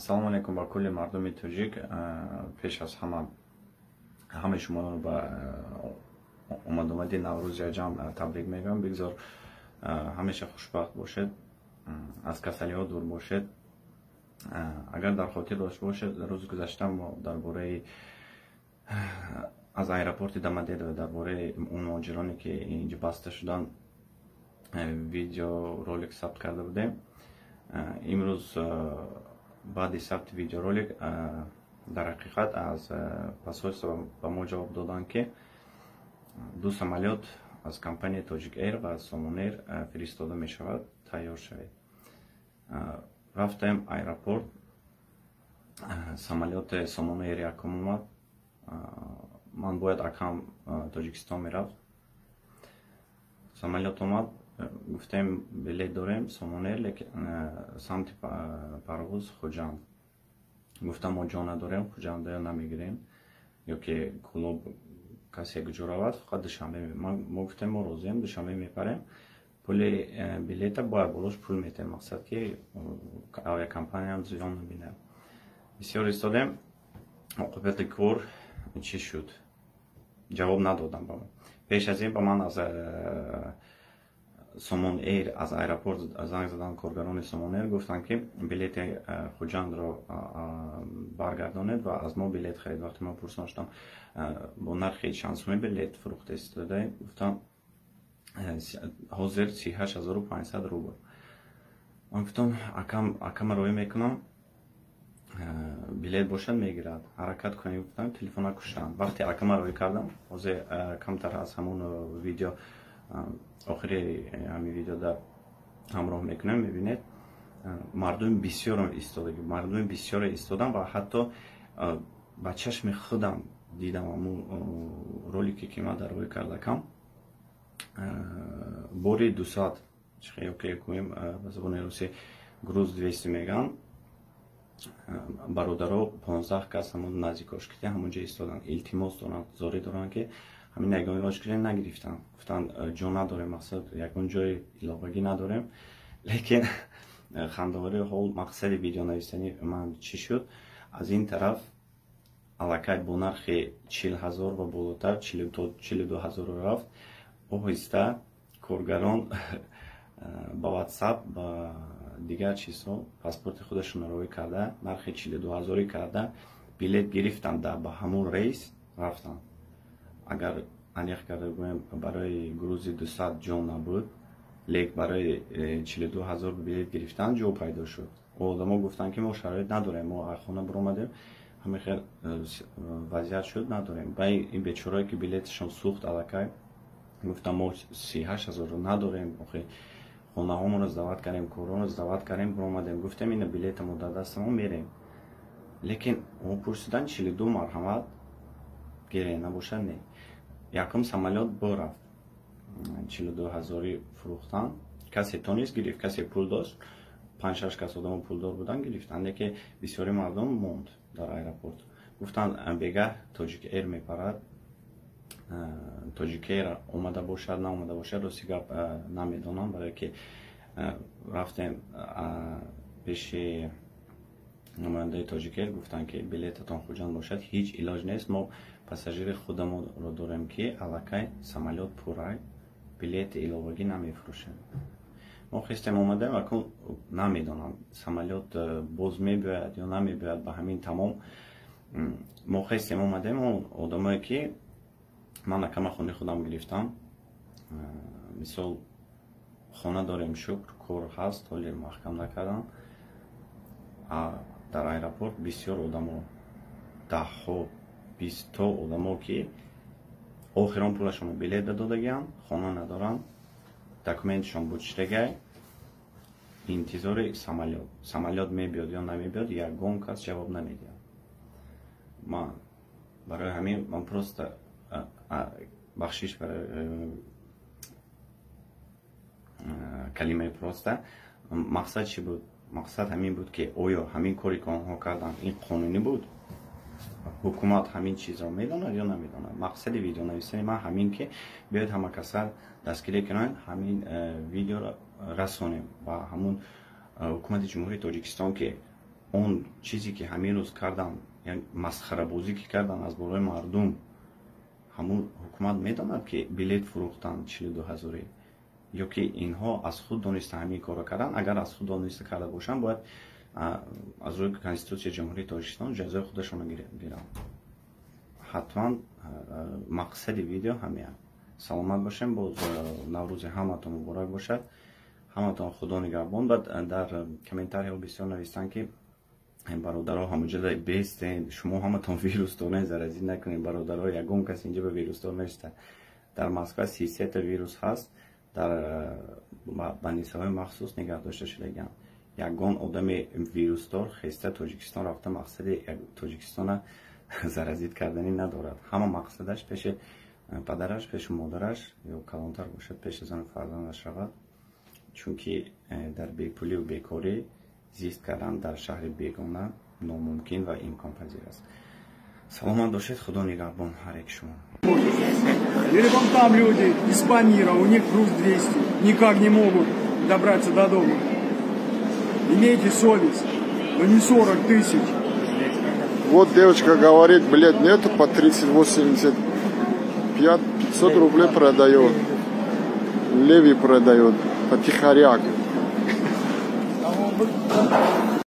ассалому алайкум ба кулли мардуми тоҷик. Пеш аз ҳамаи шуморо ба омадомади наврӯзи аҷам табрик мегӯям. Бигзор ҳамеша хушбахт бошед, аз касалиҳо дур бошед. Агар дар хотир дошта бошед, рӯзи гузашта мо дар бораи аз аэропорти Домодедово ва дар бораи он муҳоҷироне ки инҷа баста шудан видео ролик сабт карда будем. Имрӯз баъди сабти видеоролик дар ҳақиқат аз посольство ба мо ҷавоб доданд ки ду самолёт аз компанияи Togic Air ва Somon Air фиристода мешавад, тайёр шавед. Рафтем аэропорт, самолёти Somon Air якум омад. Ман бояд акам Тоҷикистон мерафт. Самолёт омад, гуфтем билет дорем Somon Air, лекин самти парвоз Хуҷанд. Гуфтам мо ҷо надорем, Хуҷанда намегирем, ё ки кулоб касе гуҷоравад, фақат душанбе. Мо гуфтем мо розием, душанбе мепарем. Пули билета бояд болош пул метем, мақсад ки авиакомпанияам зиён набинад. Бисёр истодем, оқибати кор чӣ шуд? Ҷавоб надодам ба ман. Пеш аз ин ба ман аз Somon Air аз аэропорт занг задан коргарони Somon Air, гуфтанд ки билети Хуҷандро баргардонед ва аз мо билет харид. Вақте ман пурсида шудам бо нархи чанд сумӣ билет фурӯхта истодаед, гуфтам ҳозир 38500 рубл. Ман гуфтам акама роӣ мекунам, билет бошад мегирад, ҳаракат кунем. Гуфтам телефона куштанд. Вақте акама роӣ кардам, ҳозир камтар аз ҳамон видео охири ҳамин видео дар ҳамроҳ мекунем, мебинед мардуми бисёре истодан ва ҳатто ба чашми худам дидам амун ролике ки ман дар роҳ кардакам. Бори 200 ки кӯем ба забони русӣ груз 200 меган. Бародаро 15 кас ҳамон наздик ошкирӣ ҳамонҷо истодан, илтимос доранд, зорӣ доранд ки ҳамин ягони ошкирӣ нагирифтанд. Гуфтанд ҷо надорем, мақсад ягон ҷои иловагӣ надорем. Лекин хандовари ҳол мақсади видеонависани ман чӣ шуд? Аз ин тараф аллакай бо нархи 40000 ва болотар 42000 рафт. Оҳиста коргарон ба WhatsApp ба дигар чизҳо паспорти худашон роӣ карда, нархи 42000 карда билет гирифтанд ба ҳамон рейс рафтанд. Агар аниқ карда гӯем барои грузи 200 ҷо набуд, лек барои 42000 билет гирифтан ҷо пайдо шуд. Одамо гуфтанд ки мо шароит надорем, мо аз хона биромадем, ҳамин хел вазъият шуд, надорем. Ба ин бечораҳое ки билеташон сӯхт аллакай, гуфтам мо 38000 надорем, охи хонаҳомонро дават кардем, коронро дават кардем, биромадем. Гуфтем ина билетамо дар дастамо мерем. Лекин мо пурсидан 42 марҳамат гирем набошад не. Якум самолёт борафт 42000 фурӯхтан. Касе тонист гирифт, касе пул дошт, 5-6 кас одамо пулдор будан гирифтанд, лекин бисёри мардум монд дар аэропорт. Гуфтанд бегаҳ Togic Air мепарад. Togic Air омада бошад, наомада бошад, рости гап намедонам, барое ки рафтем пеши намояндаи Togic Air, гуфтанд ки билетатон Хуҷанд бошад, ҳеҷ илоҷ нест, мо пассажири худамонро дорем ки аллакай самолёт пуррай, билети иловагӣ намефурӯшем. Мо хистем омадем, акун намедонам самолёт боз мебиёяд ё намебиёяд, ба ҳамин тамом мо хистем омадем. одамое ки ман акама хонаи худам гирифтам, мисол хона дорем, шукр, кор ҳаст, ҳоли маҳкам накардам. Дар аэропорт бисёр одамо, 10 20 то одамо ки охирон пулашон билет додагиянд, хона надоранд, документашон бучтагай, интизори самолёт. Самолёт мебиёд ё намебиёд, ягон кас ҷавоб намедиҳад. Ман барои ҳамин ман просто бахшиш барои калимаи проста. Мақсад чӣ буд? Мақсад ҳамин буд ки оё ҳамин коре ки онҳо карданд ин қонунӣ буд? ҳукумат ҳамин чизро медонад ё намедонад? Мақсади видеонависани ман ҳамин ки биёед ҳама касар дастгирӣ кунанд, ҳамин видеоро расонем ба ҳамун ҳукумати ҷумҳурии Тоҷикистон ки اون چیزی که همین روز کردن، یعنی مسخره بازی که کردن از برای مردم، همون حکومت میداند که بلیت فروختن 42,000، یا که اینها از خود دانسته همین کارو کردن. اگر از خود دانسته کرده باشن باید از روی کنستیتوسیون جمهوری تاجیکستان جزای خودشون گیرن. حتما مقصد ویدیو همین. سلامت باشین، باز نوروز همتون مبارک باشد، همتون خدا نگهبان. بعد در کامنتاری ها بسیار نوشتن که برادرها همونجا بیستین، شما همتون ویروس دارین، زرزی نکنین. برادرها یگون کسی اینجا به ویروس دار نشته. در مسکو 33 تا ویروس هست، در بندیس‌های مخصوص نگه داشته شده. یگان آدم ویروس دار خسته تاجیکستان رفته، مقصد تاجیکستان زرزید کردنی ندارد. همه مقصدش پیش پدرش، پیش مادرش یا کلانتر باشد، پیش زن فرزندش رود. چون که در بیپولی و بیکاری زیست کردن در شهر بیگانه ناممکن و امکان پذیر است. سلامت باشید، خدا نگهبان هر یک شما. Или вон там люди из Памира, у них груз 200, никак не могут добраться до дома. Имейте совесть, но не 40 тысяч. Вот девочка говорит, блядь, нету по 30-85, 500 рублей продает. Леви продает, потихоряк.